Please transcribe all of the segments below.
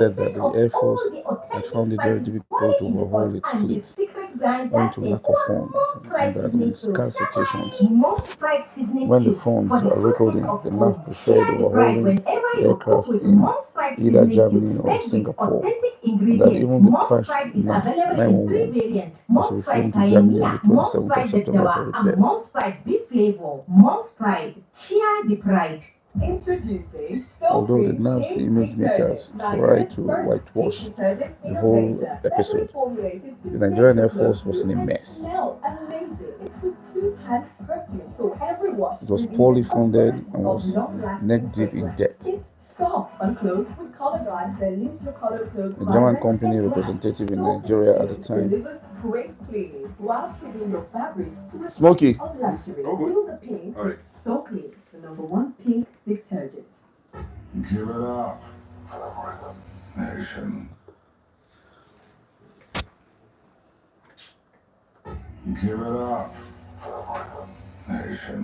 said that the Air Force had found it very difficult to overhaul its fleet owing to lack of funds, and that on scarce occasions, when the funds are recalled in, the NAF preferred overhauling the aircraft in either Germany or Singapore, and that even the crashed NAF 911 was to be flown to Germany on the 27th of September for repairs. Although the NAF's image makers tried to whitewash the whole episode, the Nigerian Air Force was in a mess. It was poorly funded and was neck deep in debt. A German company representative in Nigeria at the time, Smokey, give it up for the Rhythm Nation. Give it up for the Rhythm Nation.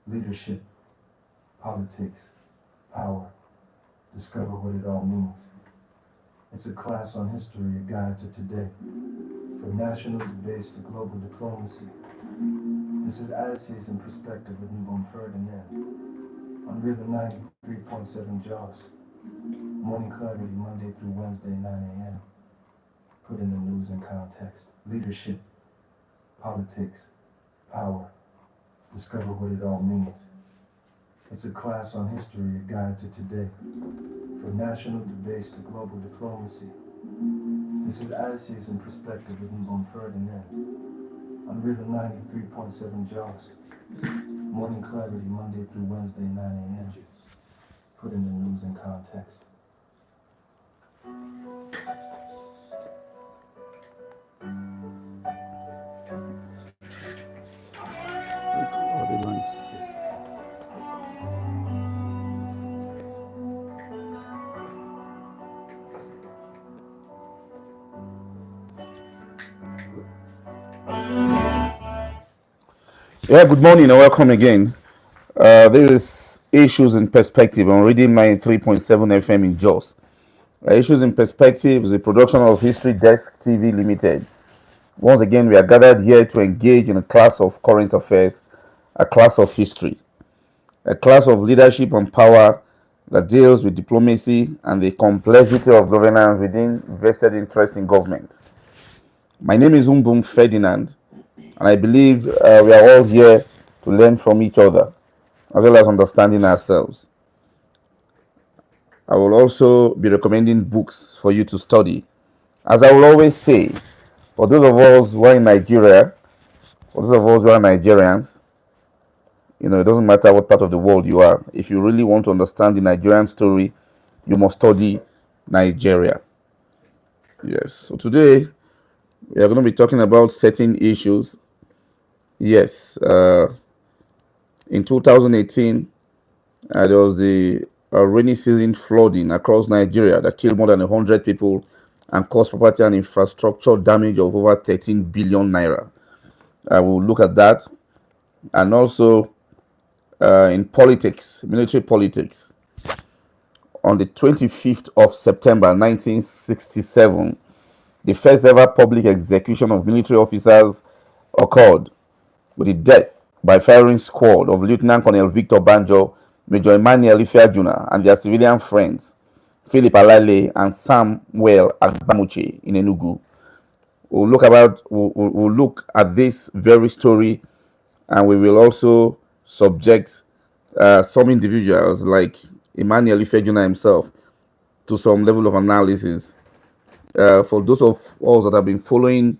Leadership, politics, power. Discover what it all means. It's a class on history, a guide to today. From national debates to global diplomacy. This is Attitudes in Perspective with Nbum Ferdinand. On Rhythm 93.7 Jaws. Morning clarity Monday through Wednesday, 9 a.m. Put in the news in context. Leadership, politics, power. Discover what it all means. It's a class on history, a guide to today. From national debates to global diplomacy. This is Attitudes in Perspective with Nbum Ferdinand. On Rhythm 93.7 Jaws. Morning clarity Monday through Wednesday, 9 a.m. Put in the news in context. all the lines. Yeah, good morning and welcome again. This is Issues in Perspective on Reading 93.7 FM in Jos. Issues in Perspective is a production of History Desk TV Limited. Once again, we are gathered here to engage in a class of current affairs, a class of history, a class of leadership and power that deals with diplomacy and the complexity of governance within vested interest in government. My name is Nbum Ferdinand, and I believe we are all here to learn from each other, as well as understanding ourselves. I will also be recommending books for you to study. As I will always say, for those of us who are in Nigeria, for those of us who are Nigerians, it doesn't matter what part of the world you are. If you really want to understand the Nigerian story, you must study Nigeria. Yes, so today we are going to be talking about certain issues. Yes, in 2018, there was the rainy season flooding across Nigeria that killed more than 100 people and caused property and infrastructure damage of over 13 billion naira. I will look at that. And also in politics, military politics, on the 25th of September 1967, the first ever public execution of military officers occurred with the death by firing squad of Lieutenant Colonel Victor Banjo, Major Emmanuel Ifeajuna, and their civilian friends, Philip Alale and Samuel Agbamuche in Enugu. We'll look at this very story, and we will also subject some individuals like Emmanuel Ifeajuna himself to some level of analysis. For those of us that have been following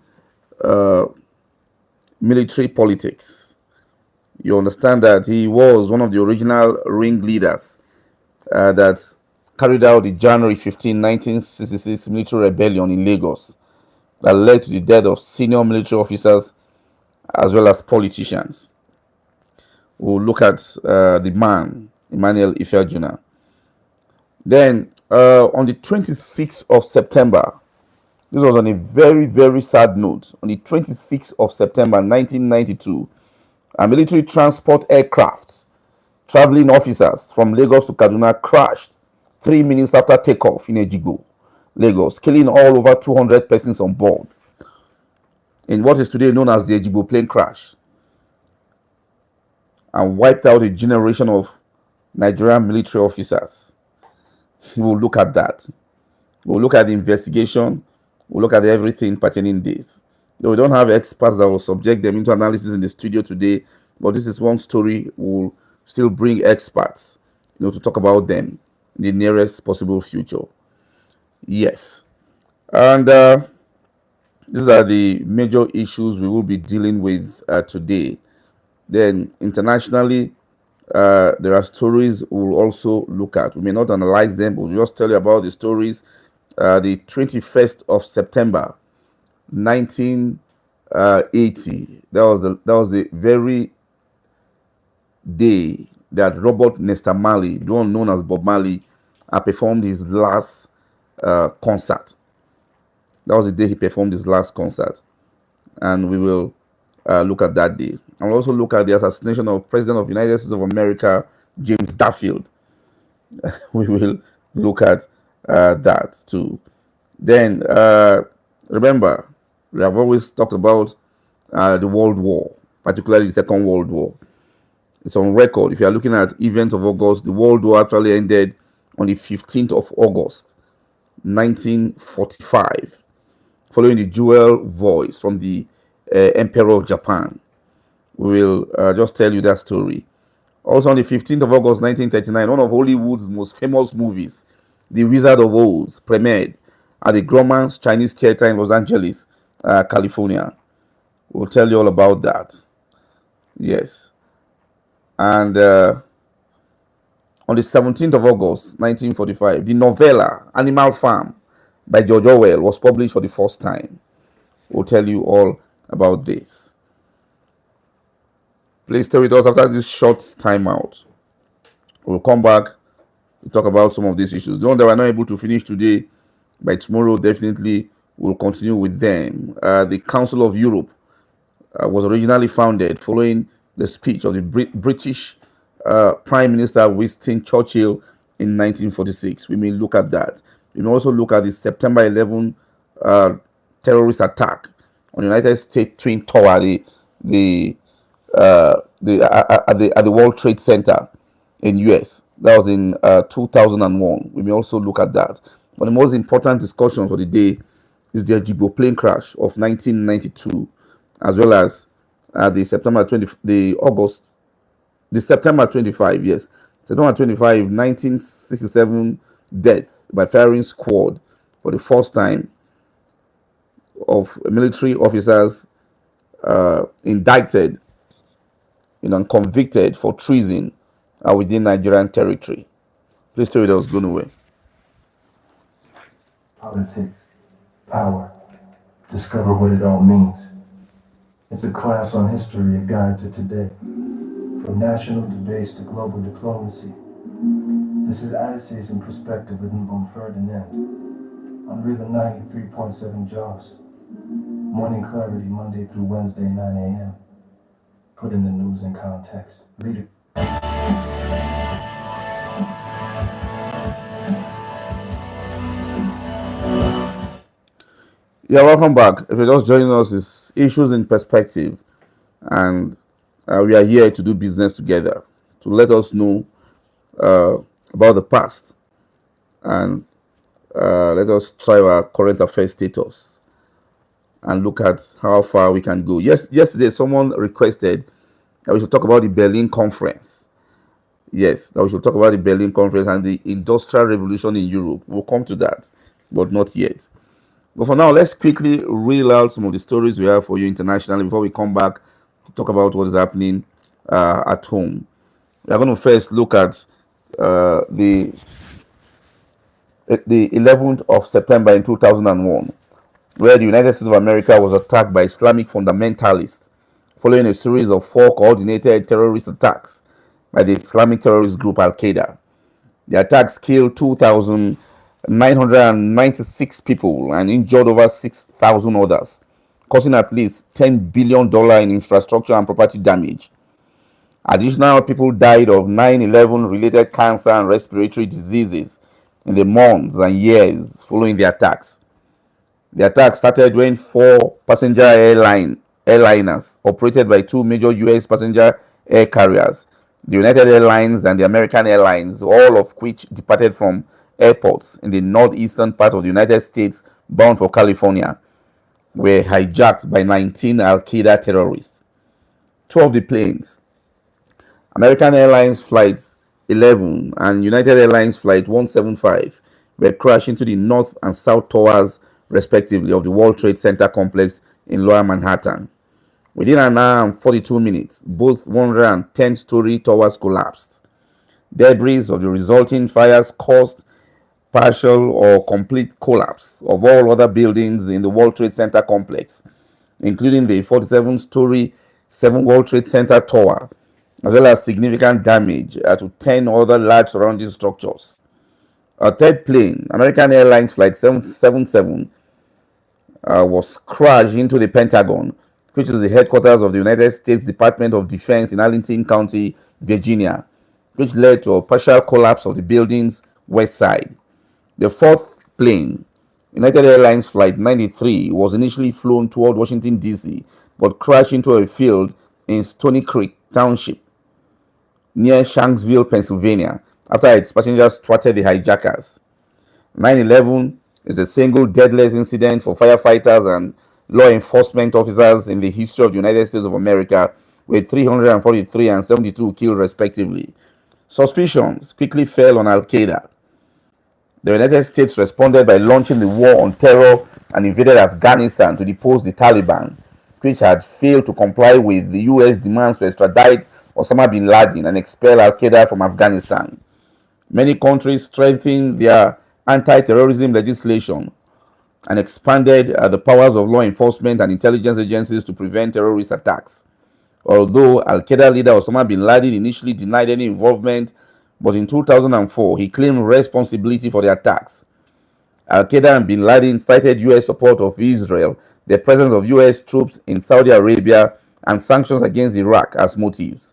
military politics, you understand that he was one of the original ringleaders that carried out the January 15, 1966 military rebellion in Lagos that led to the death of senior military officers as well as politicians. We'll look at the man, Emmanuel Ifeajuna. Then, on the 26th of September, this was on a very, very sad note. On the 26th of September 1992, a military transport aircraft Traveling officers from Lagos to Kaduna crashed 3 minutes after takeoff in Ejigbo, Lagos, killing all over 200 persons on board in what is today known as the Ejigbo plane crash, and wiped out a generation of Nigerian military officers. We will look at that. We'll look at the investigation. We'll look at everything pertaining this. Though we don't have experts that will subject them into analysis in the studio today, but this is one story we'll still bring experts, to talk about them in the nearest possible future. Yes. And these are the major issues we will be dealing with today. Then internationally, there are stories we'll also look at. We may not analyze them, but we'll just tell you about the stories. The 21st of September, 1980. That was the very day that Robert Nesta Marley, the one known as Bob Marley, performed his last concert. That was the day he performed his last concert, and we will look at that day. And we'll also look at the assassination of President of the United States of America, James Garfield. We will look at that too. Then remember, we have always talked about the World War, particularly the Second World War. It's on record. If you are looking at events of August, the World War actually ended on the 15th of August, 1945, following the dual voice from the Emperor of Japan. We will just tell you that story. Also on the 15th of August 1939, one of Hollywood's most famous movies, The Wizard of Oz, premiered at the Grauman's Chinese Theater in Los Angeles, California. We'll tell you all about that. Yes. And on the 17th of August 1945, the novella Animal Farm by George Orwell was published for the first time. We'll tell you all about this. Please stay with us after this short timeout. We'll come back to talk about some of these issues. The one that we're not able to finish today, by tomorrow, definitely we'll continue with them. The Council of Europe was originally founded following the speech of the British Prime Minister Winston Churchill in 1946. We may look at that. We may also look at the September 11 terrorist attack on the United States Twin Tower, at the World Trade Center in US. That was in 2001. We may also look at that. But the most important discussion for the day is the Ejigbo plane crash of 1992, as well as the September 25, yes, September 25, 1967 death by firing squad for the first time of military officers indicted and convicted for treason within Nigerian territory. Please stay with us, go nowhere. Politics, power, discover what it all means. It's a class on history, a guide to today. From national debates to global diplomacy. This is Essays in Perspective with Nbum Ferdinand. On Rhythm 93.7 Jaws. Morning clarity Monday through Wednesday, 9 a.m. Put in the news in context. Leader. Yeah, welcome back. If you're just joining us, it's Issues in Perspective, and we are here to do business together, to let us know about the past, and let us try our current affairs status and look at how far we can go. Yesterday, someone requested that we should talk about the Berlin Conference. Yes, that we should talk about the Berlin Conference and the Industrial Revolution in Europe. We'll come to that, but not yet. But for now, let's quickly reel out some of the stories we have for you internationally before we come back to talk about what is happening at home. We are going to first look at the 11th of September in 2001, where the United States of America was attacked by Islamic fundamentalists following a series of 4 coordinated terrorist attacks by the Islamic terrorist group Al-Qaeda. The attacks killed 2,996 people and injured over 6,000 others, causing at least $10 billion in infrastructure and property damage. Additional people died of 9/11 related cancer and respiratory diseases in the months and years following the attacks. The attack started when four passenger airliners operated by two major U.S. passenger air carriers, the United Airlines and the American Airlines, all of which departed from airports in the northeastern part of the United States bound for California, were hijacked by 19 Al-Qaeda terrorists. Two of the planes, American Airlines Flight 11 and United Airlines Flight 175, were crashed into the north and south towers, respectively, of the World Trade Center complex in Lower Manhattan. Within an hour and 42 minutes, both 110-story towers collapsed. Debris of the resulting fires caused partial or complete collapse of all other buildings in the World Trade Center complex, including the 47-story 7 World Trade Center tower, as well as significant damage to 10 other large surrounding structures. A third plane, American Airlines Flight 777, was crashed into the Pentagon, which is the headquarters of the United States Department of Defense in Arlington County, Virginia, which led to a partial collapse of the building's west side. The fourth plane, United Airlines Flight 93, was initially flown toward Washington, D.C., but crashed into a field in Stony Creek Township near Shanksville, Pennsylvania, after its passengers thwarted the hijackers. 9/11 is the single deadliest incident for firefighters and law enforcement officers in the history of the United States of America, with 343 and 72 killed respectively. Suspicions quickly fell on Al-Qaeda. The United States responded by launching the war on terror and invaded Afghanistan to depose the Taliban, which had failed to comply with the U.S. demands to extradite Osama bin Laden and expel Al-Qaeda from Afghanistan. Many countries strengthened their anti-terrorism legislation and expanded the powers of law enforcement and intelligence agencies to prevent terrorist attacks. Although Al-Qaeda leader Osama bin Laden initially denied any involvement, but in 2004 he claimed responsibility for the attacks. Al-Qaeda and bin Laden cited U.S. support of Israel, the presence of U.S. troops in Saudi Arabia, and sanctions against Iraq as motives.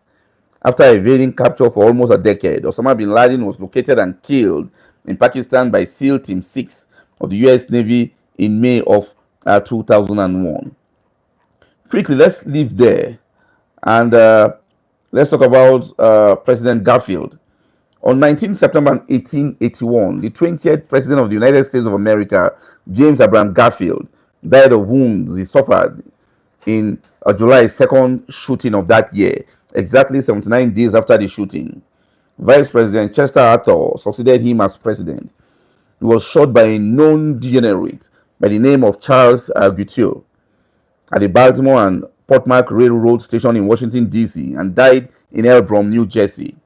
After evading capture for almost a decade, Osama bin Laden was located and killed in Pakistan by SEAL Team 6 of the U.S. Navy in May of 2001. Quickly, let's leave there and let's talk about President Garfield. On 19 September 1881, the 20th President of the United States of America, James Abraham Garfield, died of wounds he suffered in a July 2nd shooting of that year, exactly 79 days after the shooting. Vice President Chester Arthur succeeded him as president. He was shot by a known degenerate by the name of Charles Gutierrez at the Baltimore and Portmark Railroad Station in Washington, D.C., and died in Nbum, New Jersey.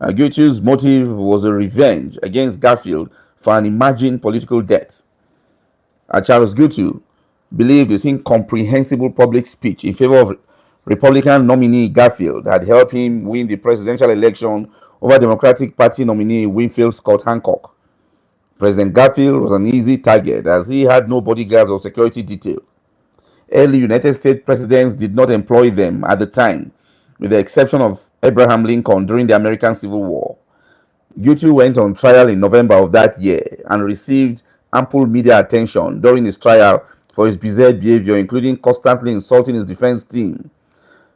Gutierrez's motive was a revenge against Garfield for an imagined political debt. Charles Gutierrez believed his incomprehensible public speech in favor of Republican nominee Garfield had helped him win the presidential election over Democratic Party nominee Winfield Scott Hancock. President Garfield was an easy target as he had no bodyguards or security detail. Early United States presidents did not employ them at the time, with the exception of Abraham Lincoln during the American Civil War. Gutierrez went on trial in November of that year and received ample media attention during his trial for his bizarre behavior, including constantly insulting his defense team,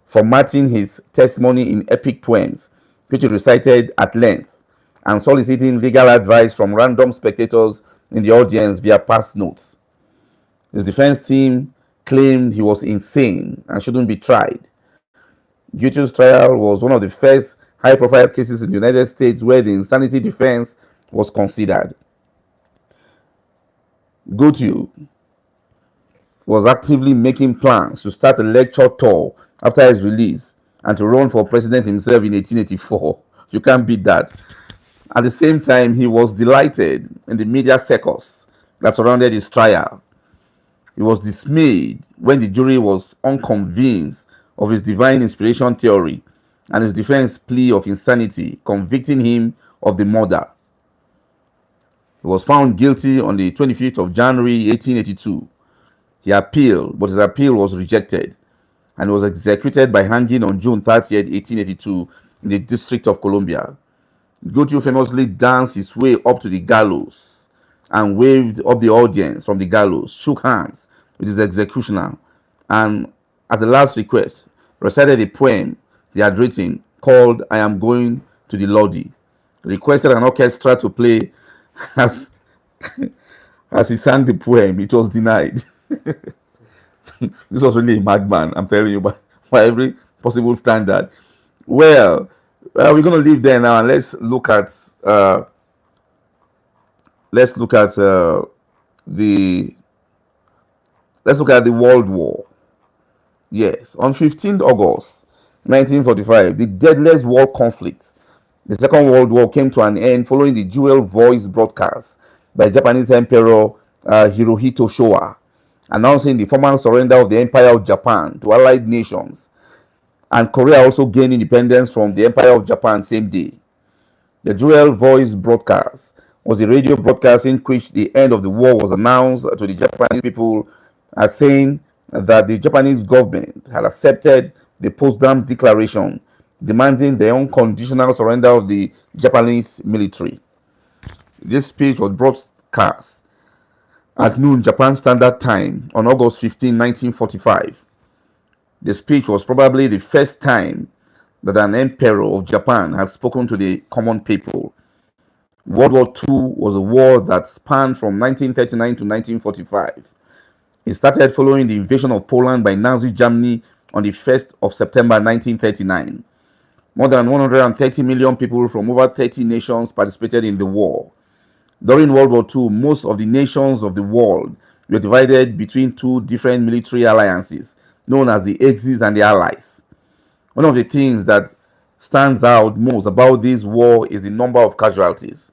formatting his testimony in epic poems, which he recited at length, and soliciting legal advice from random spectators in the audience via pass notes. His defense team claimed he was insane and shouldn't be tried. Gutierrez's trial was one of the first high-profile cases in the United States where the insanity defense was considered. Gutierrez was actively making plans to start a lecture tour after his release and to run for president himself in 1884. You can't beat that. At the same time, he was delighted in the media circus that surrounded his trial. He was dismayed when the jury was unconvinced of his divine inspiration theory and his defense plea of insanity, convicting him of the murder. He was found guilty on the 25th of January 1882. He appealed, but his appeal was rejected. and was executed by hanging on June 30th, 1882, in the District of Columbia. Goethe famously danced his way up to the gallows and waved up the audience from the gallows, shook hands with his executioner, and, as a last request, recited a poem he had written called "I Am Going to the Lodi." He requested an orchestra to play as, as he sang the poem. It was denied. This was really a madman, I'm telling you, by every possible standard. Well, we're going to leave there now, and let's look at the World War. Yes, on 15th August 1945, the deadliest world conflict, the Second World War, came to an end following the dual voice broadcast by Japanese Emperor Hirohito Showa, announcing the formal surrender of the Empire of Japan to Allied nations, and Korea also gained independence from the Empire of Japan same day. The dual voice broadcast was the radio broadcast in which the end of the war was announced to the Japanese people as saying that the Japanese government had accepted the Potsdam Declaration demanding the unconditional surrender of the Japanese military. This speech was broadcast at noon Japan Standard Time on August 15, 1945. The speech was probably the first time that an emperor of Japan had spoken to the common people. World War II was a war that spanned from 1939 to 1945. It started following the invasion of Poland by Nazi Germany on the 1st of September 1939. More than 130 million people from over 30 nations participated in the war. During World War II, most of the nations of the world were divided between two different military alliances, known as the Axis and the Allies. One of the things that stands out most about this war is the number of casualties.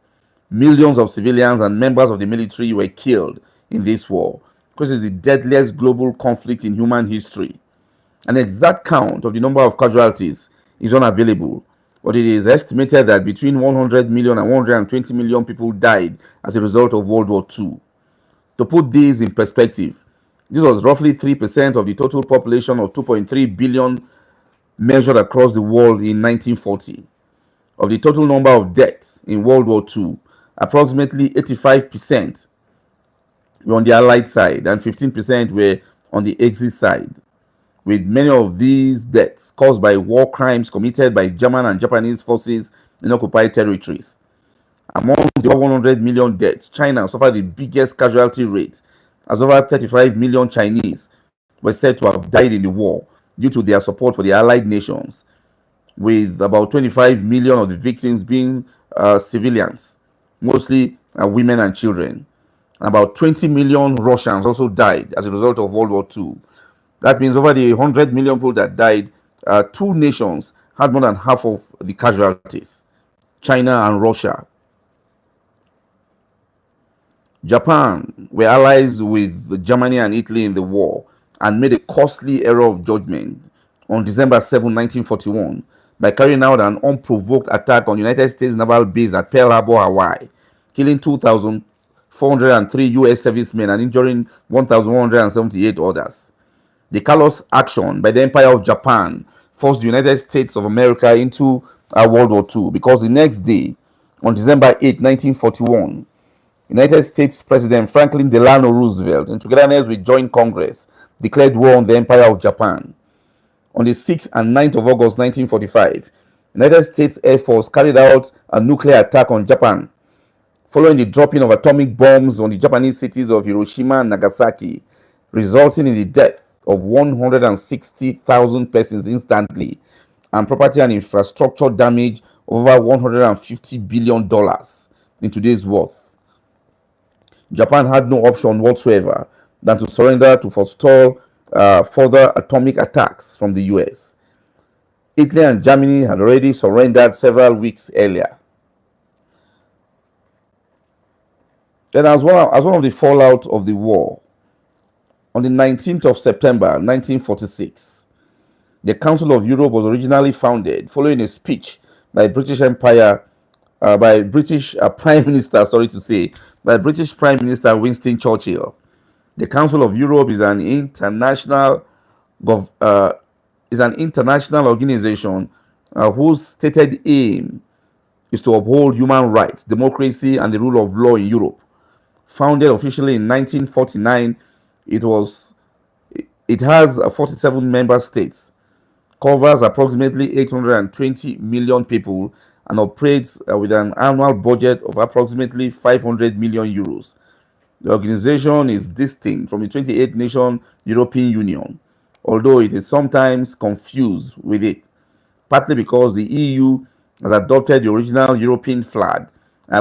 Millions of civilians and members of the military were killed in this war, because it's the deadliest global conflict in human history. An exact count of the number of casualties is unavailable, but it is estimated that between 100 million and 120 million people died as a result of World War II. To put this in perspective, this was roughly 3% of the total population of 2.3 billion measured across the world in 1940. Of the total number of deaths in World War II, approximately 85% were on the Allied side and 15% were on the Axis side, with many of these deaths caused by war crimes committed by German and Japanese forces in occupied territories. Among the over 100 million deaths, China suffered the biggest casualty rate, as over 35 million Chinese were said to have died in the war due to their support for the Allied nations, with about 25 million of the victims being civilians, mostly women and children. And about 20 million Russians also died as a result of World War II. That means over the 100 million people that died, two nations had more than half of the casualties, China and Russia. Japan were allies with Germany and Italy in the war and made a costly error of judgment on December 7, 1941, by carrying out an unprovoked attack on United States naval base at Pearl Harbor, Hawaii, killing 2,403 U.S. servicemen and injuring 1,178 others. The callous action by the Empire of Japan forced the United States of America into World War II, because the next day, on December 8, 1941, United States President Franklin Delano Roosevelt, in togetherness with Joint Congress, declared war on the Empire of Japan. On the 6th and 9th of August 1945, United States Air Force carried out a nuclear attack on Japan, following the dropping of atomic bombs on the Japanese cities of Hiroshima and Nagasaki, resulting in the death of 160,000 persons instantly and property and infrastructure damage of over $150 billion in today's worth. Japan had no option whatsoever than to surrender to forestall further atomic attacks from the US. Italy and Germany had already surrendered several weeks earlier. Then, as one of the fallout of the war, on the 19th of September 1946, the Council of Europe was originally founded following a speech by British Prime Minister, by British Prime Minister Winston Churchill. The Council of Europe is an international is an international organization whose stated aim is to uphold human rights, democracy, and the rule of law in Europe. Founded officially in 1949, it was it has 47 member states, covers approximately 820 million people, and operates with an annual budget of approximately 500 million euros. The organization is distinct from the 28 nation European Union, although it is sometimes confused with it, partly because the EU has adopted the original European flag,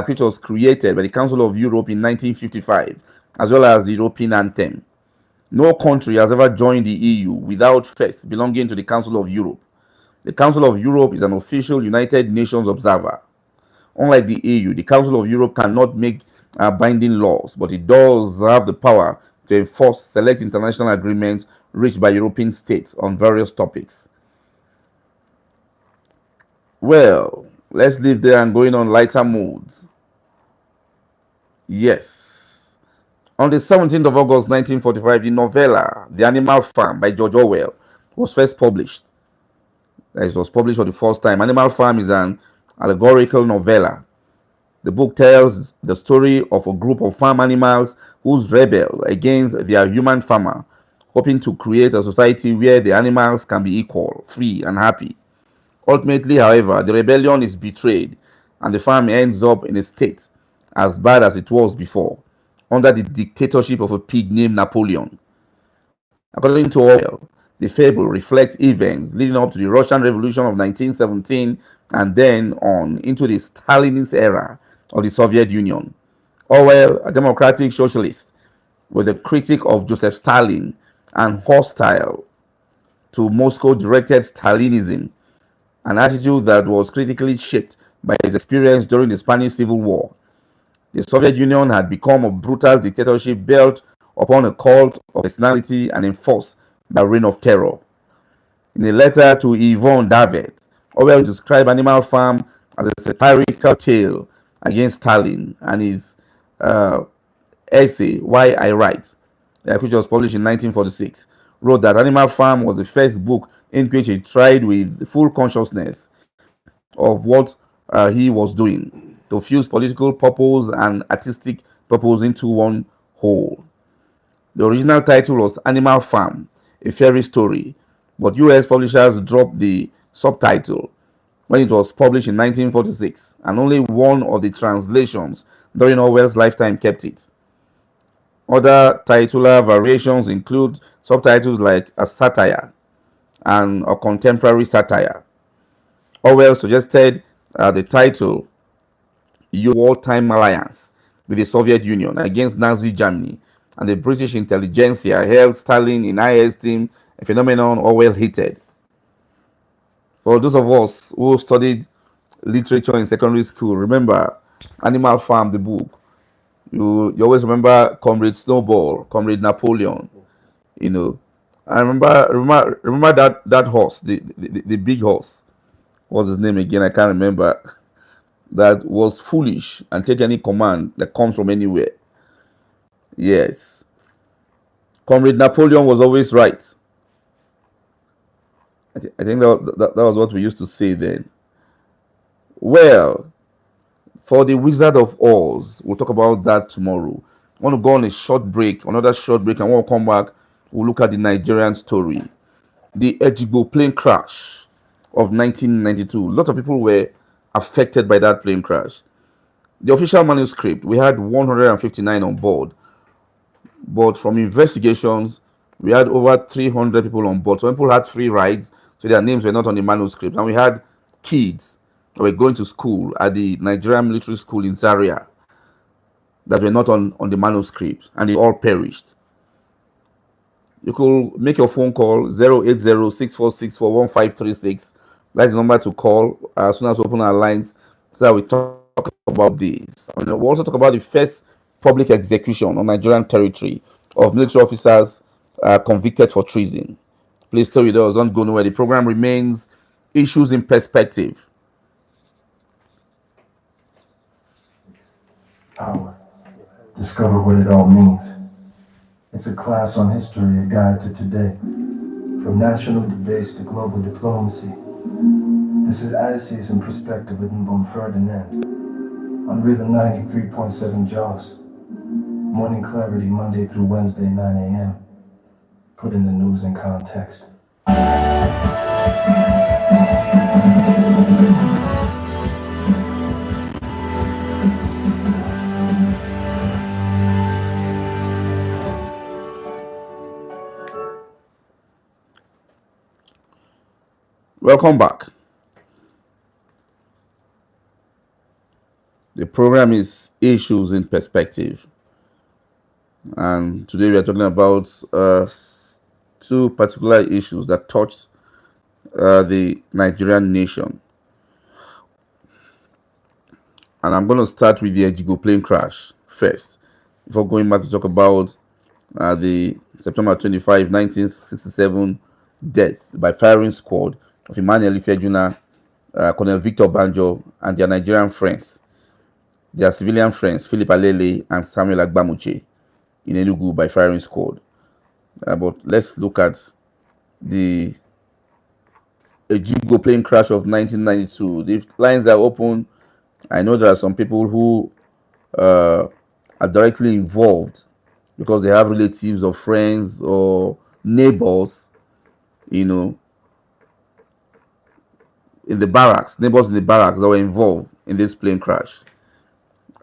which was created by the Council of Europe in 1955, as well as the European anthem. No country has ever joined the EU without first belonging to the Council of Europe. The Council of Europe is an official United Nations observer. Unlike the EU, the Council of Europe cannot make binding laws, but it does have the power to enforce select international agreements reached by European states on various topics. Well, let's leave there and going on lighter moods. Yes. On the 17th of August 1945, the novella The Animal Farm by George Orwell was first published. It was published for the first time. Animal Farm is an allegorical novella. The book tells the story of a group of farm animals who rebel against their human farmer, hoping to create a society where the animals can be equal, free, and happy. Ultimately, however, the rebellion is betrayed and the farm ends up in a state as bad as it was before, under the dictatorship of a pig named Napoleon. According to Orwell, the fable reflects events leading up to the Russian Revolution of 1917 and then on into the Stalinist era of the Soviet Union. Orwell, a democratic socialist, was a critic of Joseph Stalin and hostile to Moscow-directed Stalinism, an attitude that was critically shaped by his experience during the Spanish Civil War. The Soviet Union had become a brutal dictatorship built upon a cult of personality and enforced by a reign of terror. In a letter to Yvonne David, Orwell described Animal Farm as a satirical tale against Stalin, and his essay, Why I Write, which was published in 1946, wrote that Animal Farm was the first book in which he tried with full consciousness of what he was doing to fuse political purpose and artistic purpose into one whole. The original title was Animal Farm, a fairy story, but US publishers dropped the subtitle when it was published in 1946, and only one of the translations during Orwell's lifetime kept it. Other titular variations include subtitles like a satire and a contemporary satire. Orwell suggested the title Wartime Alliance with the Soviet Union against Nazi Germany, and the British intelligentsia held Stalin in high esteem, a phenomenon Orwell hated. For those of us who studied literature in secondary school, remember Animal Farm, the book. You always remember Comrade Snowball, Comrade Napoleon. You know, I remember that horse, the big horse. What's his name again? I can't remember. That was foolish and take any command that comes from anywhere. Yes, Comrade Napoleon was always right. I think that was what we used to say then. Well, for the Wizard of Oz, we'll talk about that tomorrow. I want to go on a short break, another short break, and when we come back, we'll look at the Nigerian story. The Ejigbo plane crash of 1992. A lot of people were affected by that plane crash. The official manuscript, we had 159 on board, but from investigations, we had over 300 people on board. Some people had free rides, so their names were not on the manuscript. And we had kids that were going to school at the Nigerian military school in Zaria that were not on the manuscript, and they all perished. You could make your phone call 080-6464-1536. That's the number to call as soon as we open our lines so that we talk about this. And we'll also talk about the first public execution on Nigerian territory of military officers convicted for treason. Please stay with us, don't go nowhere. The program remains Issues in Perspective. Power. Discover what it all means. It's a class on history, a guide to today. From national debates to global diplomacy, this is Odyssey's in Perspective with Nbum Ferdinand on Rhythm 93.7 Jaws. Morning clarity Monday through Wednesday, 9 a.m. Putting the news in context. Welcome back. The program is Issues in Perspective, and today we are talking about two particular issues that touched the Nigerian nation. And I'm going to start with the Ejigbo plane crash first, before going back to talk about the September 25, 1967 death by firing squad of Emmanuel Ifejuna, Colonel Victor Banjo, and their Nigerian friends, their civilian friends, Philip Alele and Samuel Agbamuche, in Enugu by firing squad. But let's look at the Ejigbo plane crash of 1992. The lines are open. I know there are some people who are directly involved because they have relatives or friends or neighbors, in the barracks, neighbors in the barracks that were involved in this plane crash.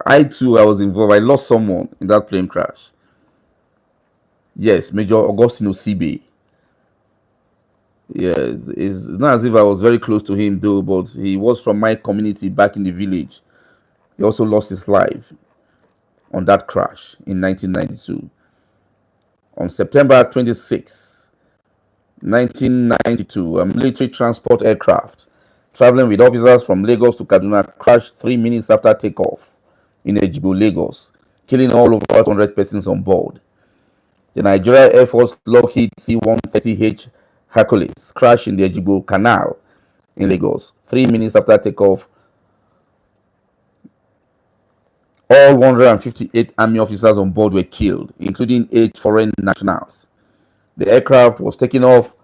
I was involved. I lost someone in that plane crash. Yes, Major Augustine Osibe. Yes, it's not as if I was very close to him though, but he was from my community back in the village. He also lost his life on that crash in 1992. On September 26, 1992, a military transport aircraft traveling with officers from Lagos to Kaduna crashed 3 minutes after takeoff in Ejigbo, Lagos, killing all over 100 persons on board. The Nigeria Air Force Lockheed C-130H Hercules crashed in the Ejigbo Canal in Lagos 3 minutes after takeoff. All 158 army officers on board were killed, including 8 foreign nationals. The aircraft was taken off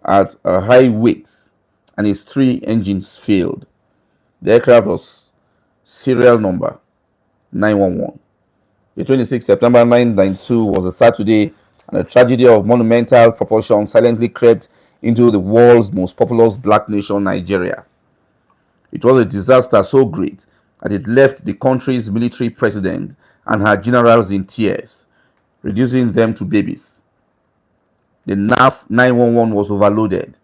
at a high weight and its 3 engines failed. The aircraft was serial number 911. The 26th September 1992 was a Saturday, and a tragedy of monumental proportions silently crept into the world's most populous black nation, Nigeria. It was a disaster so great that it left the country's military president and her generals in tears, reducing them to babies. The NAF 911 was overloaded.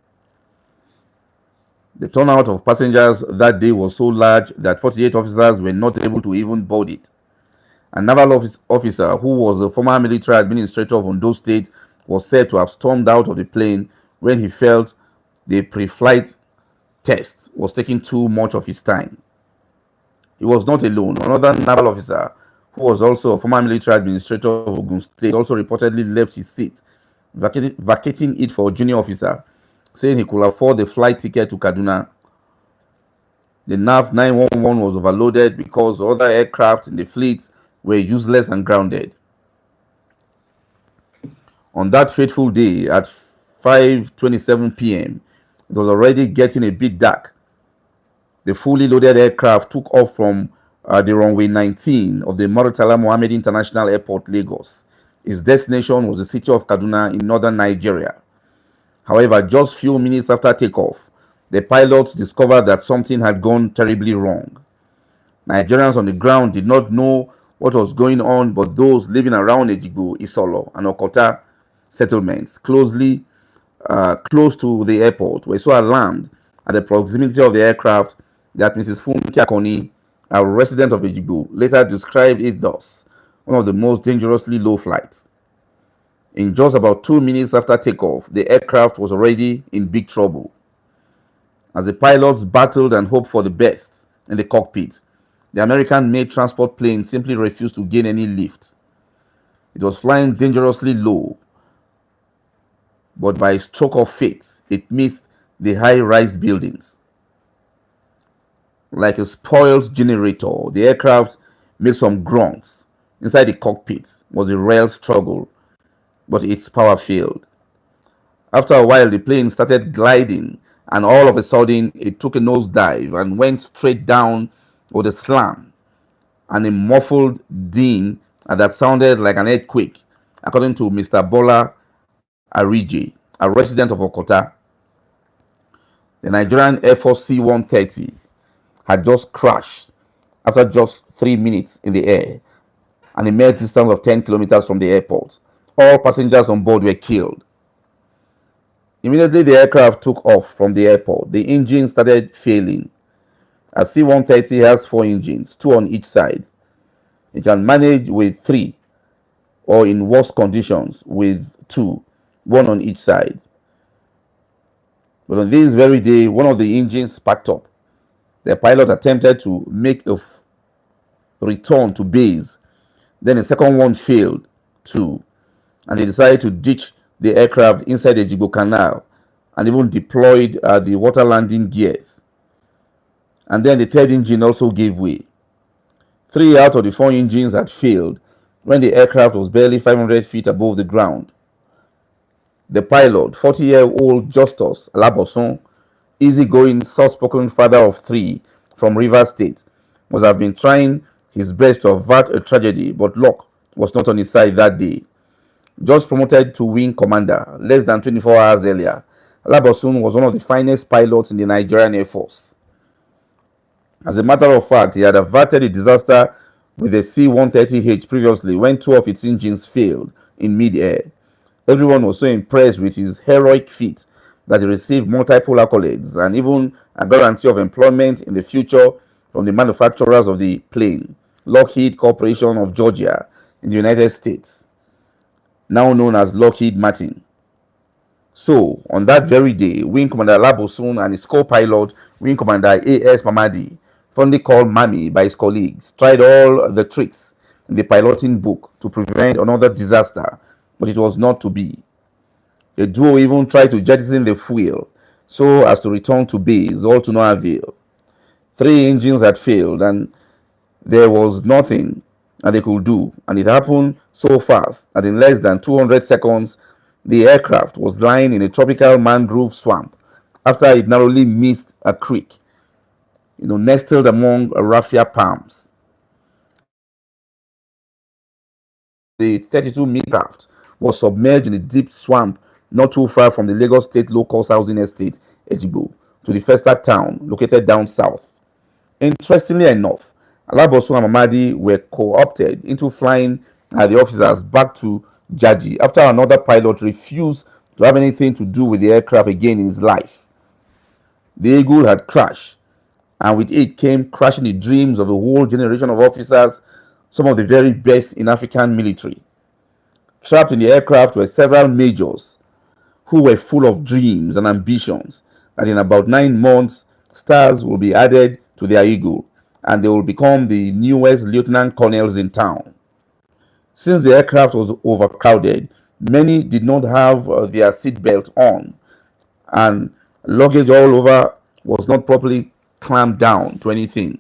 The turnout of passengers that day was so large that 48 officers were not able to even board it. A naval officer who was a former military administrator of Ondo State was said to have stormed out of the plane when he felt the pre-flight test was taking too much of his time. He was not alone. Another naval officer, who was also a former military administrator of Ogun State, also reportedly left his seat, vacating it for a junior officer, saying he could afford the flight ticket to Kaduna. The NAF 911 was overloaded because other aircraft in the fleet were useless and grounded. On that fateful day at 5:27 p.m., it was already getting a bit dark. The fully loaded aircraft took off from the runway 19 of the Murtala Mohammed International Airport, Lagos. Its destination was the city of Kaduna in northern Nigeria. However, just few minutes after takeoff, the pilots discovered that something had gone terribly wrong. Nigerians on the ground did not know what was going on, but those living around Ejigbo, Isolo, and Okota settlements close to the airport were so alarmed at the proximity of the aircraft that Mrs. Funke Akoni, a resident of Ejigbo, later described it thus: one of the most dangerously low flights. In just about 2 minutes after takeoff, the aircraft was already in big trouble. As the pilots battled and hoped for the best in the cockpit, the American-made transport plane simply refused to gain any lift. It was flying dangerously low, but by a stroke of fate, it missed the high-rise buildings. Like a spoiled generator, the aircraft made some grunts. Inside the cockpit was a real struggle, but its power failed. After a while, the plane started gliding, and all of a sudden, it took a nosedive and went straight down with a slam and a muffled din that sounded like an earthquake, according to Mr. Bola Arije, a resident of Okota. The Nigerian Air Force C-130 had just crashed after just 3 minutes in the air, and a mere distance of 10 kilometers from the airport. All passengers on board were killed. Immediately the aircraft took off from the airport, the engine started failing. A C-130 has 4 engines, 2 on each side. It can manage with 3, or in worse conditions with 2, 1 on each side. But on this very day, one of the engines sparked up. The pilot attempted to make a return to base. Then the second one failed too, and they decided to ditch the aircraft inside the Jibo Canal and even deployed the water landing gears. And then the third engine also gave way. 3 out of the 4 engines had failed when the aircraft was barely 500 feet above the ground. The pilot, 40-year-old Justus Alaboson, easygoing, soft-spoken father of 3 from Rivers State, must have been trying his best to avert a tragedy, but luck was not on his side that day. Just promoted to wing commander less than 24 hours earlier, Alaboson was one of the finest pilots in the Nigerian Air Force. As a matter of fact, he had averted a disaster with the C-130H previously when 2 of its engines failed in mid-air. Everyone was so impressed with his heroic feat that he received multiple accolades and even a guarantee of employment in the future from the manufacturers of the plane, Lockheed Corporation of Georgia in the United States, now known as Lockheed Martin. So, on that very day, Wing Commander Labosun and his co-pilot, Wing Commander A.S. Mamadi, fondly called Mami by his colleagues, tried all the tricks in the piloting book to prevent another disaster, but it was not to be. The duo even tried to jettison the fuel so as to return to base, all to no avail. 3 engines had failed, and there was nothing that they could do, and it happened so fast that in less than 200 seconds, the aircraft was lying in a tropical mangrove swamp after it narrowly missed a creek, nestled among raffia palms. The 32-meter craft was submerged in a deep swamp not too far from the Lagos State low-cost housing estate, Ejibo, to the Festac town located down south. Interestingly enough, Alabosun and Mamadi were co-opted into flying the officers back to Jaji after another pilot refused to have anything to do with the aircraft again in his life. The Eagle had crashed, and with it came crashing the dreams of a whole generation of officers, some of the very best in African military. Trapped in the aircraft were several majors who were full of dreams and ambitions that in about 9 months, stars will be added to their Eagle, and they will become the newest lieutenant colonels in town. Since the aircraft was overcrowded, many did not have their seatbelt on, and luggage all over was not properly clamped down to anything.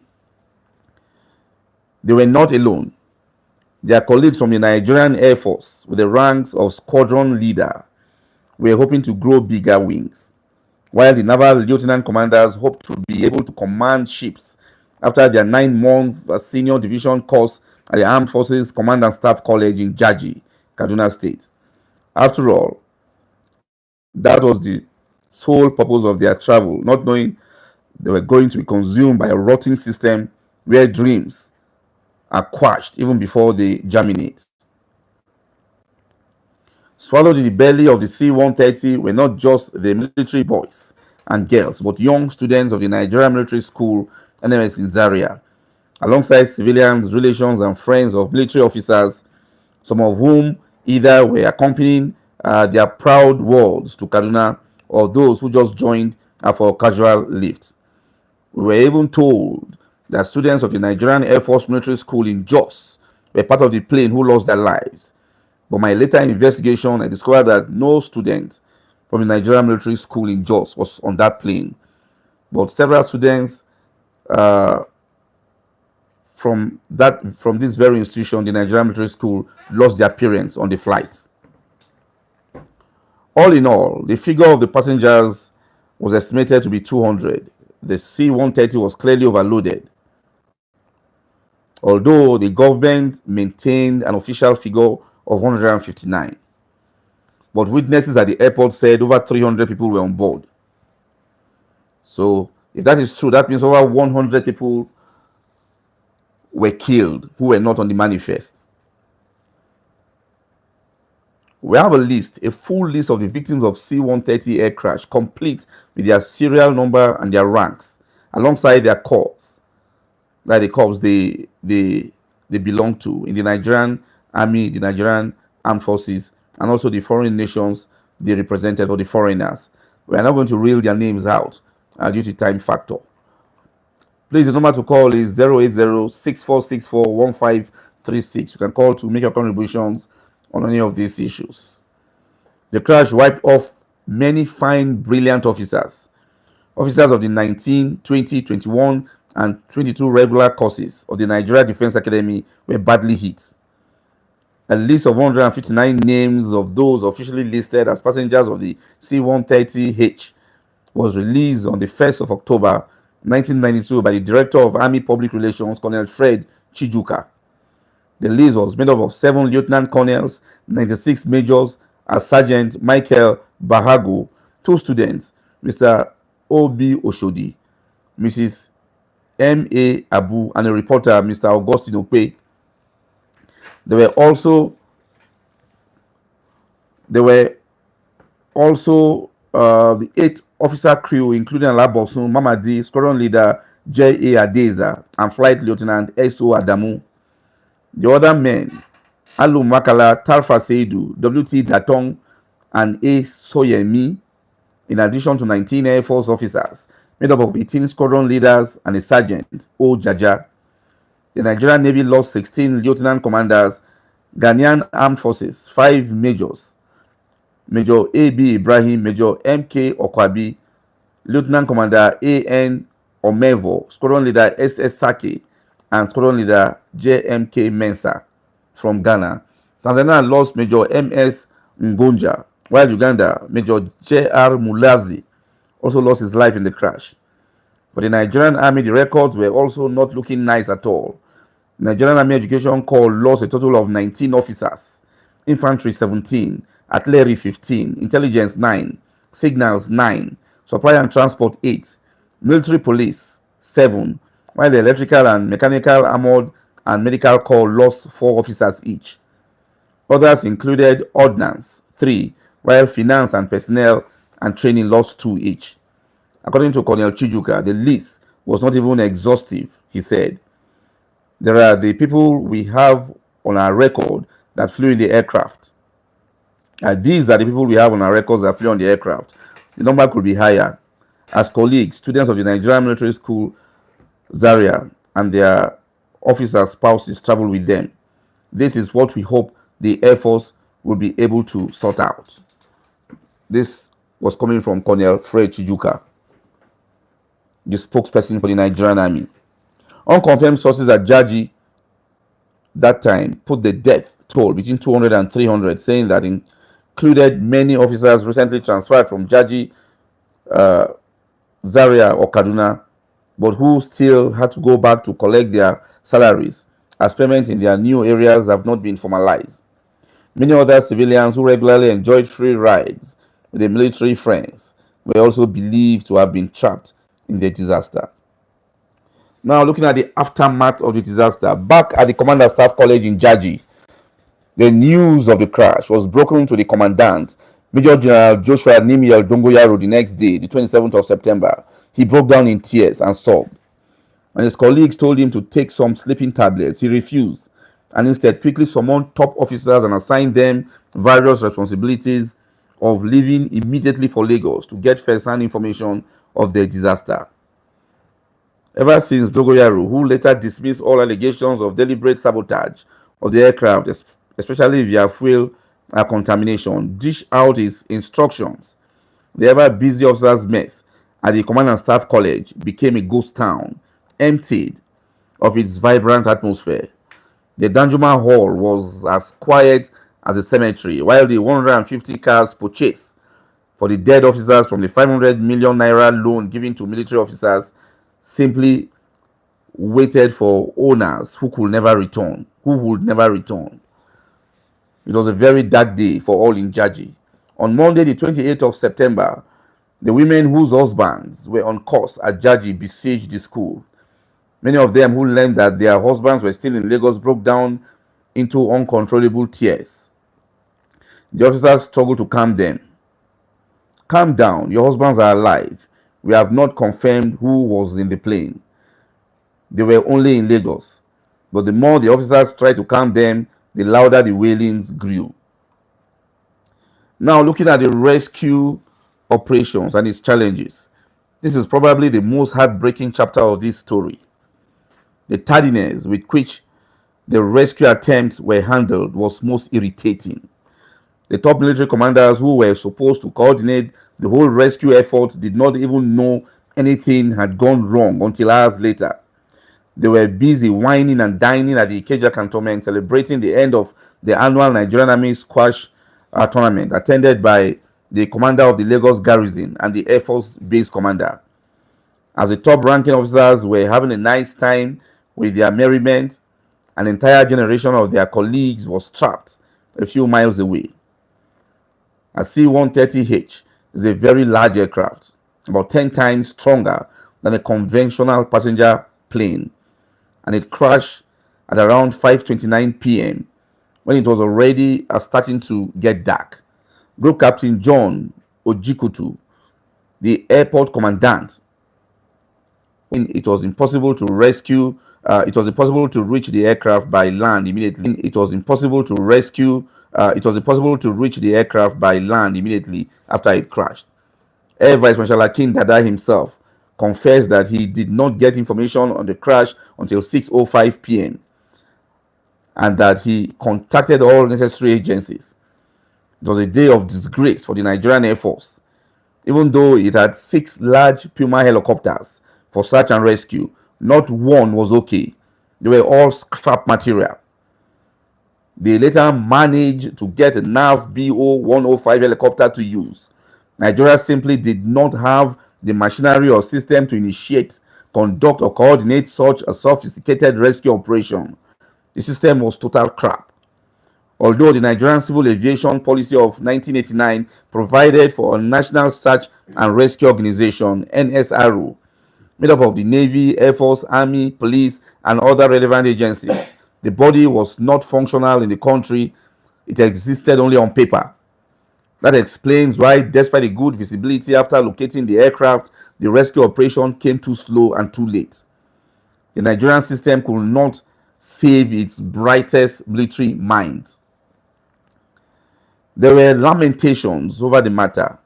They were not alone. Their colleagues from the Nigerian Air Force, with the ranks of squadron leader, were hoping to grow bigger wings, while the naval lieutenant commanders hoped to be able to command ships after their 9-month senior division course at the Armed Forces Command and Staff College in Jaji, Kaduna State. After all, that was the sole purpose of their travel, not knowing they were going to be consumed by a rotting system where dreams are quashed even before they germinate. Swallowed in the belly of the C-130 were not just the military boys and girls, but young students of the Nigerian Military School, NMS in Zaria, alongside civilians, relations, and friends of military officers, some of whom either were accompanying their proud wards to Kaduna or those who just joined for a casual lift. We were even told that students of the Nigerian Air Force Military School in Jos were part of the plane who lost their lives. But my later investigation, I discovered that no student from the Nigerian Military School in Jos was on that plane. But several students from this very institution, the Nigerian Military School, lost their parents on the flight. All in all, the figure of the passengers was estimated to be 200. The C-130 was clearly overloaded, although the government maintained an official figure of 159. But witnesses at the airport said over 300 people were on board. So, if that is true, that means over 100 people were killed who were not on the manifest. We have a full list of the victims of C-130 air crash, complete with their serial number and their ranks, alongside their corps, like the corps they belong to in the Nigerian Army, the Nigerian Armed Forces, and also the foreign nations they represented, or the foreigners. We are not going to reel their names out due to time factor. Please, the number to call is 080-6464-1536. You can call to make your contributions on any of these issues. The crash wiped off many fine, brilliant officers. Officers of the 19, 20, 21, and 22 regular courses of the Nigeria Defense Academy were badly hit. A list of 159 names of those officially listed as passengers of the C-130H was released on the 1st of October 1992 by the Director of Army Public Relations, Colonel Fred Chijuka. The list was made up of 7 lieutenant colonels, 96 majors, a sergeant Michael Bahago, 2 students, Mr. O.B. Oshodi, Mrs. M.A. Abu, and a reporter, Mr. Augustine Okpe. There were also the 8 officer crew, including Alabosun Mamadi, squadron leader J.A. Adeza, and flight lieutenant S.O. Adamu. The other men, Alu Makala, Tarfa Seidu, W.T. Datong, and A. Soyemi, in addition to 19 Air Force officers, made up of 18 squadron leaders and a sergeant, O. Jaja. The Nigerian Navy lost 16 lieutenant commanders, Ghanaian Armed Forces, 5 majors, Major A.B. Ibrahim, Major M.K. Okwabi, Lieutenant Commander A.N. Omevo, Squadron Leader S.S. Sake, and Squadron Leader J.M.K. Mensah from Ghana. Tanzania lost Major M.S. Ngonja, while Uganda, Major J.R. Mulazi also lost his life in the crash. For the Nigerian Army, the records were also not looking nice at all. Nigerian Army Education Corps lost a total of 19 officers, Infantry 17, Artillery 15, Intelligence 9, Signals 9, Supply and Transport 8, Military Police 7, while the Electrical and Mechanical Armored and Medical Corps lost 4 officers each. Others included Ordnance 3, while Finance and Personnel and Training lost 2 each. According to Colonel Chijuka, the list was not even exhaustive, he said. There are the people we have on our record that flew in the aircraft. These are the people we have on our records that flew on the aircraft. The number could be higher. As colleagues, students of the Nigerian Military School, Zaria, and their officers' spouses travel with them. This is what we hope the Air Force will be able to sort out. This was coming from Colonel Fred Chijuka, the spokesperson for the Nigerian Army. Unconfirmed sources at Jaji that time put the death toll between 200 and 300, saying that included many officers recently transferred from Jaji, Zaria, or Kaduna, but who still had to go back to collect their salaries, as payment in their new areas have not been formalized. Many other civilians who regularly enjoyed free rides with their military friends were also believed to have been trapped in the disaster. Now, looking at the aftermath of the disaster, back at the Commander Staff College in Jaji, the news of the crash was broken to the commandant, Major General Joshua Nimiel Dongoyaro, the next day, the 27th of September. He broke down in tears and sobbed. When his colleagues told him to take some sleeping tablets, he refused and instead quickly summoned top officers and assigned them various responsibilities of leaving immediately for Lagos to get first-hand information of the disaster. Ever since, Dogoyaro, who later dismissed all allegations of deliberate sabotage of the aircraft, especially via fuel contamination, dished out his instructions. The ever-busy officers' mess at the Command and Staff College became a ghost town, emptied of its vibrant atmosphere. The Danjuma Hall was as quiet as a cemetery, while the 150 cars purchased for the dead officers from the 500 million naira loan given to military officers simply waited for owners who would never return. It was a very dark day for all in Jaji. On Monday, the 28th of September, the women whose husbands were on course at Jaji besieged the school. Many of them who learned that their husbands were still in Lagos broke down into uncontrollable tears. The officers struggled to calm them. Calm down, your husbands are alive. We have not confirmed who was in the plane. They were only in Lagos. But the more the officers tried to calm them, the louder the wailings grew. Now, looking at the rescue operations and its challenges, this is probably the most heartbreaking chapter of this story. The tardiness with which the rescue attempts were handled was most irritating. The top military commanders who were supposed to coordinate the whole rescue effort did not even know anything had gone wrong until hours later. They were busy whining and dining at the Ikeja cantonment, celebrating the end of the annual Nigerian Army squash tournament, attended by the commander of the Lagos garrison and the Air Force base commander. As the top-ranking officers were having a nice time with their merriment, an entire generation of their colleagues was trapped a few miles away. A C-130H is a very large aircraft, about 10 times stronger than a conventional passenger plane, and it crashed at around 5:29 p.m. when it was already starting to get dark. Group Captain John Ojikutu, the airport commandant, it was impossible to reach the aircraft by land immediately. After it crashed. Air Vice Marshal Akin Dada himself confessed that he did not get information on the crash until 6:05 p.m. and that he contacted all necessary agencies. It was a day of disgrace for the Nigerian Air Force. Even though it had 6 large Puma helicopters for search and rescue, not one was okay. They were all scrap material. They later managed to get a NAV BO-105 helicopter to use. Nigeria simply did not have the machinery or system to initiate, conduct, or coordinate such a sophisticated rescue operation. The system was total crap. Although the Nigerian Civil Aviation Policy of 1989 provided for a National Search and Rescue Organization, NSRO, made up of the Navy, Air Force, Army, Police, and other relevant agencies, the body was not functional in the country. It existed only on paper. That explains why, despite the good visibility after locating the aircraft, the rescue operation came too slow and too late. The Nigerian system could not save its brightest military minds. There were lamentations over the matter.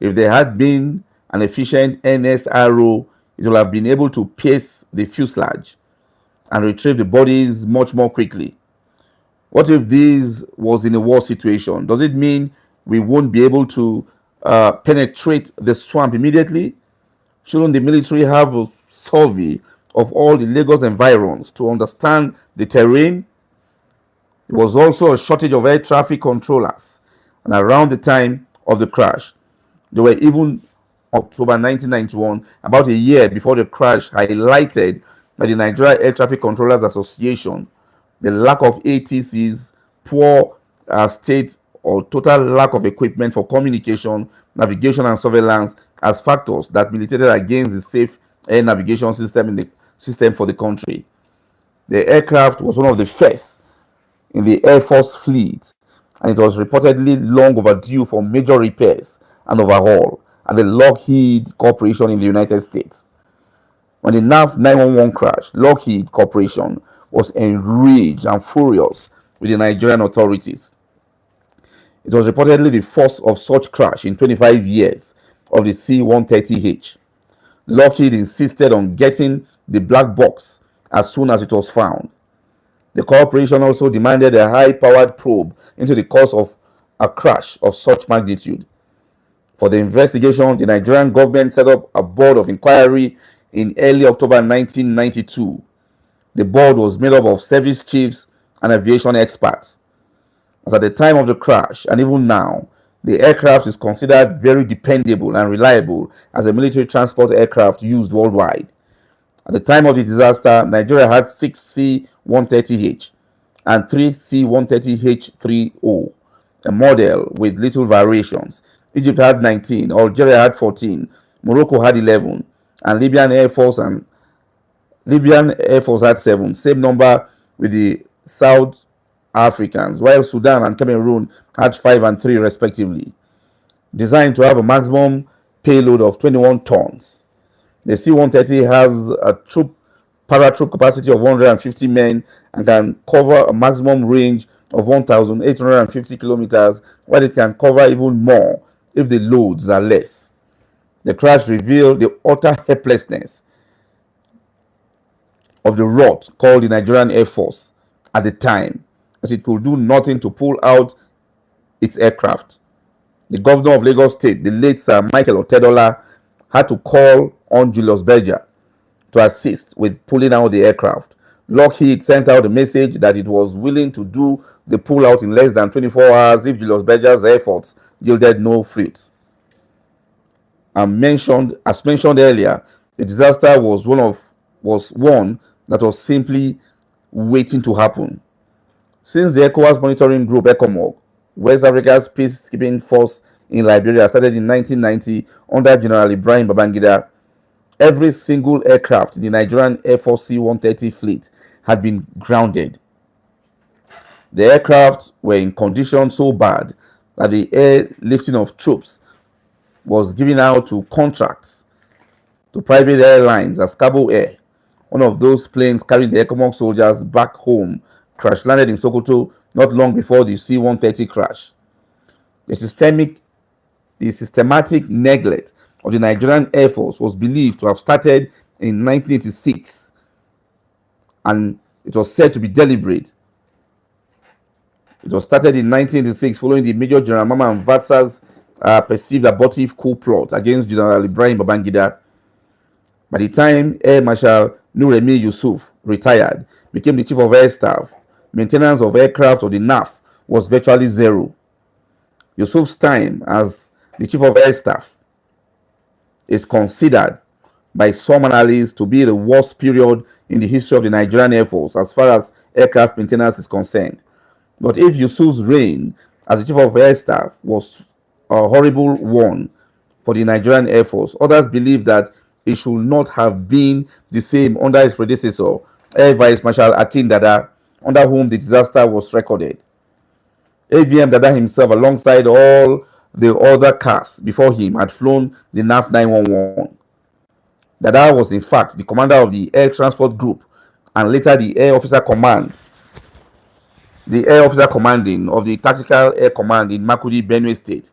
If there had been an efficient NSRO, it would have been able to pierce the fuselage and retrieve the bodies much more quickly. What if this was in a war situation? Does it mean we won't be able to penetrate the swamp immediately? Shouldn't the military have a survey of all the Lagos environs to understand the terrain? There was also a shortage of air traffic controllers, and around the time of the crash, there were even October 1991, about a year before the crash, highlighted by the Nigeria Air Traffic Controllers Association, the lack of ATCs, poor state or total lack of equipment for communication, navigation, and surveillance as factors that militated against the safe air navigation system for the country. The aircraft was one of the first in the Air Force fleet, and it was reportedly long overdue for major repairs and overhaul at the Lockheed Corporation in the United States. When the NAV 911 crashed, Lockheed Corporation was enraged and furious with the Nigerian authorities. It was reportedly the first of such crash in 25 years of the C-130H. Lockheed insisted on getting the black box as soon as it was found. The corporation also demanded a high-powered probe into the cause of a crash of such magnitude. For the investigation, the Nigerian government set up a board of inquiry in early October 1992. The board was made up of service chiefs and aviation experts. As at the time of the crash, and even now, The aircraft is considered very dependable and reliable as a military transport aircraft used worldwide. At the time of the disaster, Nigeria had 6 C-130H and 3 C-130H-30, a model with little variations. Egypt had 19, Algeria had 14, Morocco had 11, and Libyan Air Force had 7, same number with the South Africans, while Sudan and Cameroon had 5 and 3 respectively. Designed to have a maximum payload of 21 tons. The C-130 has a paratroop capacity of 150 men and can cover a maximum range of 1,850 kilometers, while it can cover even more if the loads are less. The crash revealed the utter helplessness of the rot called the Nigerian Air Force at the time, as it could do nothing to pull out its aircraft. The governor of Lagos State, the late Sir Michael Otedola, had to call on Julius Berger to assist with pulling out the aircraft. Lockheed sent out a message that it was willing to do the pullout in less than 24 hours if Julius Berger's efforts yielded no fruits. As mentioned earlier, the disaster was one that was simply waiting to happen. Since the ECOWAS monitoring group ECOMOG, West Africa's peacekeeping force in Liberia, started in 1990 under General Ibrahim Babangida, every single aircraft in the Nigerian Air Force C-130 fleet had been grounded. The aircraft were in condition so bad that the airlifting of troops was given out to contracts to private airlines as Cabo Air. One of those planes carrying the ECOMOG soldiers back home crash landed in Sokoto not long before the C-130 crash. The systematic neglect of the Nigerian Air Force was believed to have started in 1986, and it was said to be deliberate. It was started in 1986 following the Major General Mamman Vatsa's perceived abortive coup plot against General Ibrahim Babangida. By the time Air Marshal Nuremi Yusuf retired, became the Chief of Air Staff, maintenance of aircraft or the NAF was virtually zero. Yusuf's time as the Chief of Air Staff is considered by some analysts to be the worst period in the history of the Nigerian Air Force as far as aircraft maintenance is concerned. But if Yusuf's reign as the Chief of Air Staff was a horrible one for the Nigerian Air Force, others believe that it should not have been the same under his predecessor, Air Vice Marshal Akin Dada, under whom the disaster was recorded. AVM Dada himself, alongside all the other cast before him, had flown the NAF 911. Dada was in fact the commander of the Air Transport Group and later the Air Officer Commanding of the Tactical Air Command in Makudi, Benue State.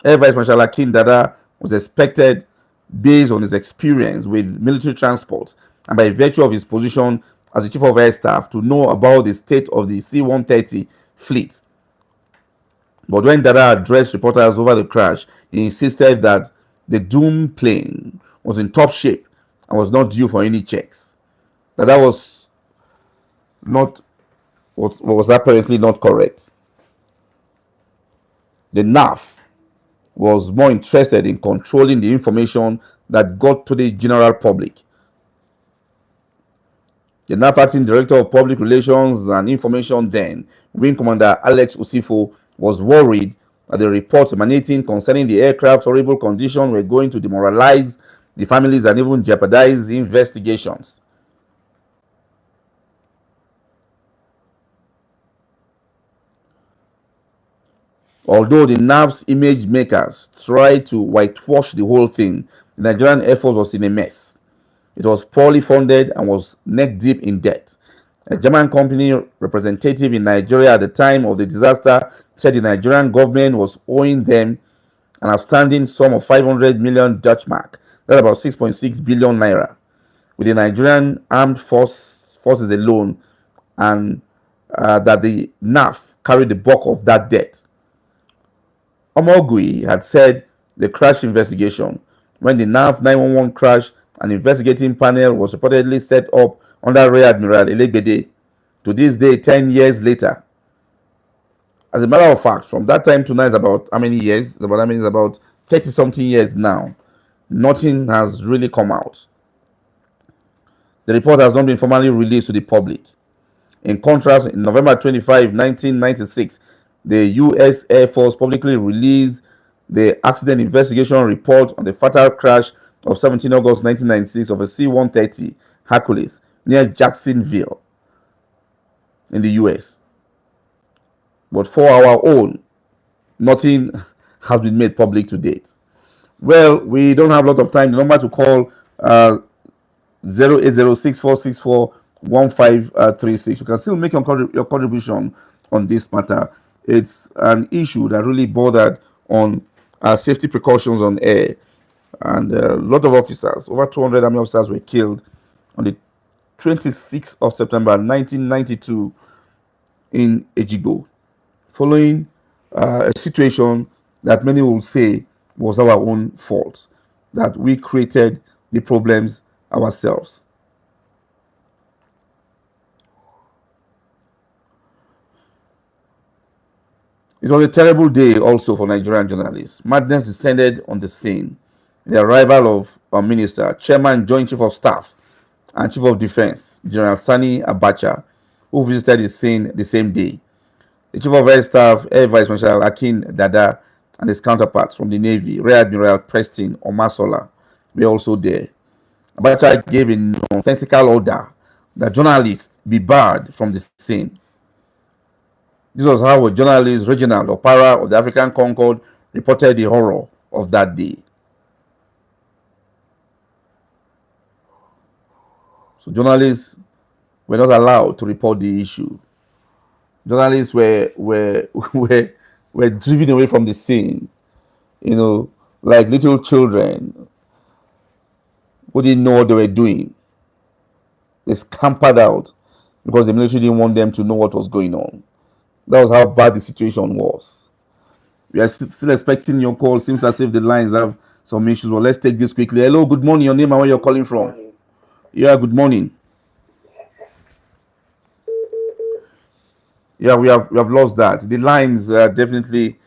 Air Vice Marshal Akin Dada was expected, based on his experience with military transport and by virtue of his position as the Chief of Air Staff, to know about the state of the C-130 fleet. But when Dada addressed reporters over the crash, he insisted that the doomed plane was in top shape and was not due for any checks. Dada was apparently not correct. The NAF was more interested in controlling the information that got to the general public. The NAF acting director of public relations and information then, Wing Commander Alex Usifo, was worried that the reports emanating concerning the aircraft's horrible condition were going to demoralize the families and even jeopardize investigations. Although the NAF's image makers tried to whitewash the whole thing, the Nigerian Air Force was in a mess. It was poorly funded and was neck deep in debt. A German company representative in Nigeria at the time of the disaster said the Nigerian government was owing them an outstanding sum of 500 million Dutch mark, that's about 6.6 billion naira, with the Nigerian armed forces alone, and that the NAF carried the bulk of that debt. Omogui had said the crash investigation. When the NAF 911 crashed, an investigating panel was reportedly set up under Rear Admiral Elegbede. To this day, 10 years later, As a matter of fact, from that time to now is about how many years? It's about 30 something years now. Nothing has really come out. The report has not been formally released to the public. In contrast, in November 25, 1996, the U.S. Air Force publicly released the accident investigation report on the fatal crash of 17 August 1996 of a C-130 Hercules near Jacksonville in the U.S. But for our own, nothing has been made public to date. Well, we don't have a lot of time. The number to call 08064641536. You can still make your contribution on this matter. It's an issue that really bordered on safety precautions on air. And a lot of officers, over 200 Army officers, were killed on the 26th of September 1992 in Ejigbo, following a situation that many will say was our own fault, that we created the problems ourselves. It was a terrible day also for Nigerian journalists. Madness descended on the scene. The arrival of our minister, chairman, joint chief of staff, and chief of defense, General Sani Abacha, who visited the scene the same day. The chief of air staff, Air Vice Marshal Akin Dada, and his counterparts from the Navy, Rear Admiral Preston Omasola, were also there. Abacha gave a nonsensical order that journalists be barred from the scene. This was how a journalist, Reginald Opara of the African Concord, reported the horror of that day. So journalists were not allowed to report the issue. Journalists were driven away from the scene, like little children who didn't know what they were doing. They scampered out because the military didn't want them to know what was going on. That was how bad the situation was. We are still expecting your call. Seems as if the lines have some issues. Well, let's take this quickly. Hello, good morning. Your name and where you're calling from? Yeah, good morning. Yeah, we have lost that. The lines definitely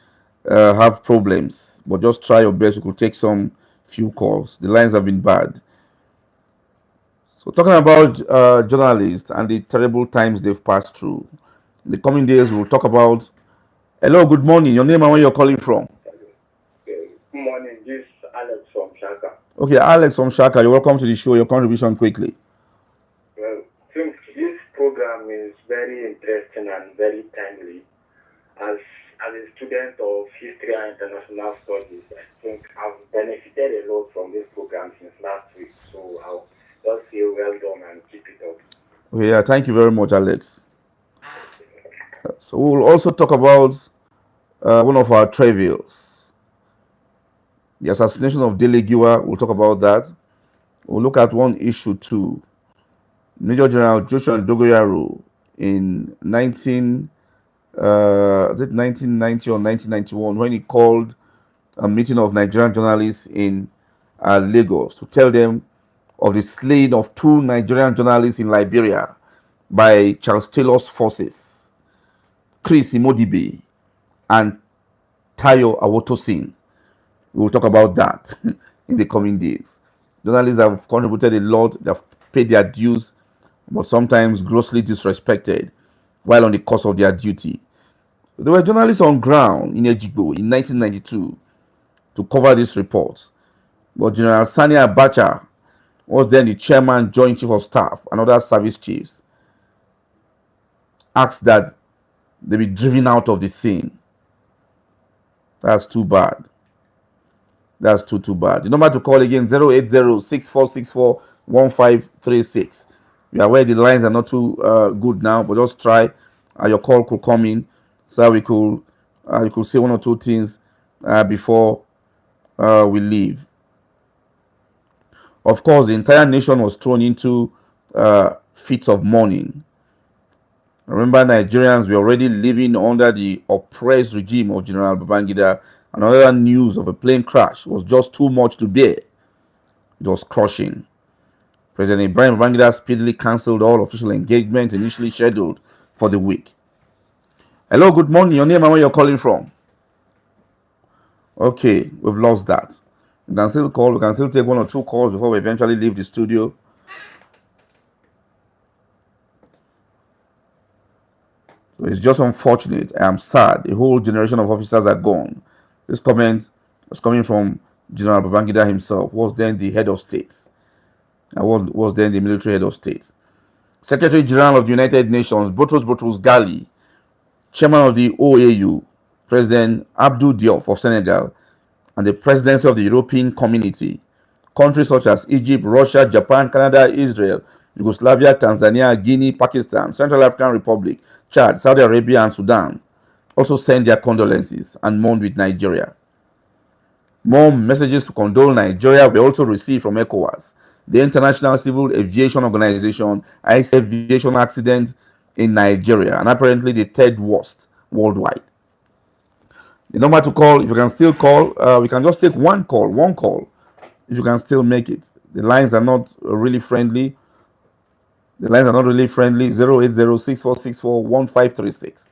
have problems, but just try your best. We could take some few calls. The lines have been bad. So talking about journalists and the terrible times they've passed through. In the coming days, we'll talk about. Hello, good morning. Your name and where you're calling from? Good morning. This is Alex from Shaka. Okay, Alex from Shaka. You're welcome to the show. Your contribution quickly. Well, since this program is very interesting and very timely, as a student of history and international studies, I think I've benefited a lot from this program since last week. So I'll just say well done and keep it up. Okay, yeah, thank you very much, Alex. So we'll also talk about one of our trivials, the assassination of Dele Giwa. We'll talk about that. We'll look at one issue too. Major General Joshua Dogoyaro in 1990 or 1991, when he called a meeting of Nigerian journalists in Lagos to tell them of the slaying of 2 Nigerian journalists in Liberia by Charles Taylor's forces, Chris Imodibe and Tayo Awotosin. We will talk about that in the coming days. Journalists have contributed a lot, they have paid their dues, but sometimes grossly disrespected while on the course of their duty. There were journalists on ground in Ejigbo in 1992 to cover this report, but General Sani Abacha was then the chairman, joint chief of staff, and other service chiefs asked that they be driven out of the scene. That's too bad. That's too bad. The number to call again 08064641536. We are aware the lines are not too good now, but just try. Your call could come in so we could you could say one or two things before we leave. Of course, the entire nation was thrown into fits of mourning. Remember, Nigerians were already living under the oppressed regime of General Babangida, and other news of a plane crash was just too much to bear. It was crushing. President Ibrahim Babangida speedily cancelled all official engagements initially scheduled for the week. Hello, good morning. Your name and where you're calling from. Okay, we've lost that. You can still call. We can still take one or two calls before we eventually leave the studio. So it's just unfortunate. I am sad. A whole generation of officers are gone. This comment was coming from General Babangida himself, was then the head of state. And was then the military head of state. Secretary General of the United Nations, Boutros Ghali, Chairman of the OAU, President Abdou Diop of Senegal, and the presidency of the European Community. Countries such as Egypt, Russia, Japan, Canada, Israel, Yugoslavia, Tanzania, Guinea, Pakistan, Central African Republic, Chad, Saudi Arabia, and Sudan also send their condolences and mourn with Nigeria. More messages to condole Nigeria were also received from ECOWAS, the International Civil Aviation Organization, ICE aviation accident in Nigeria, and apparently the third worst worldwide. The number to call, if you can still call, we can just take one call, if you can still make it. The lines are not really friendly. 08064641536.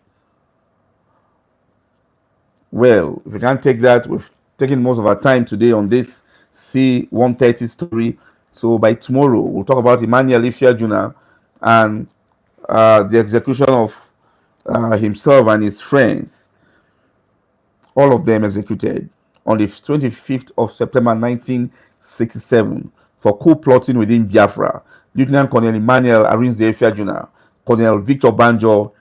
Well, if you can't take that, we've taken most of our time today on this C-130 story. So by tomorrow, we'll talk about Emmanuel Ifiajuna and the execution of himself and his friends. All of them executed on the 25th of September 1967 for coup plotting within Biafra. Lieutenant Colonel Emmanuel Arinze Ifiajuna, Colonel Victor Banjo,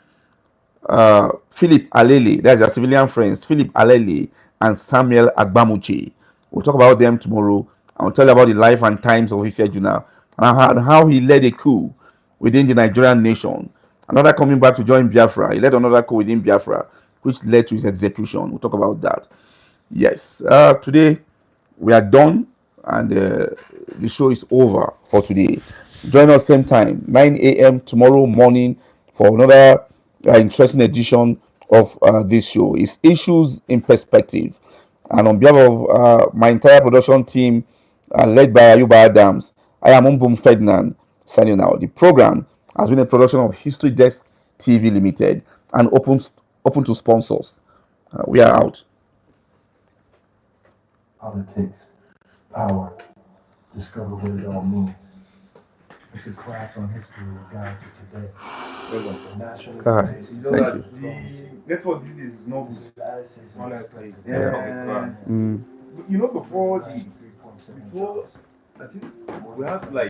Philip Alele, that's their civilian friends, Philip Alele and Samuel Agbamuche. We'll talk about them tomorrow. I'll tell you about the life and times of Ifiajuna and how he led a coup within the Nigerian nation. Another coming back to join Biafra. He led another coup within Biafra, which led to his execution. We'll talk about that. Yes, today we are done and the show is over for today. Join us same time, 9 a.m. tomorrow morning for another interesting edition of this show. It's Issues in Perspective. And on behalf of my entire production team, led by Ayuba Adams, I am Nbum Ferdinand signing out. The program has been a production of History Desk TV Limited and open to sponsors. We are out. Politics, power, discover what it all means. It's a class on history, a guide to today. For national God, diplomacy, thank you. The network this is not good. Honestly. Mm. You know, before I think we have like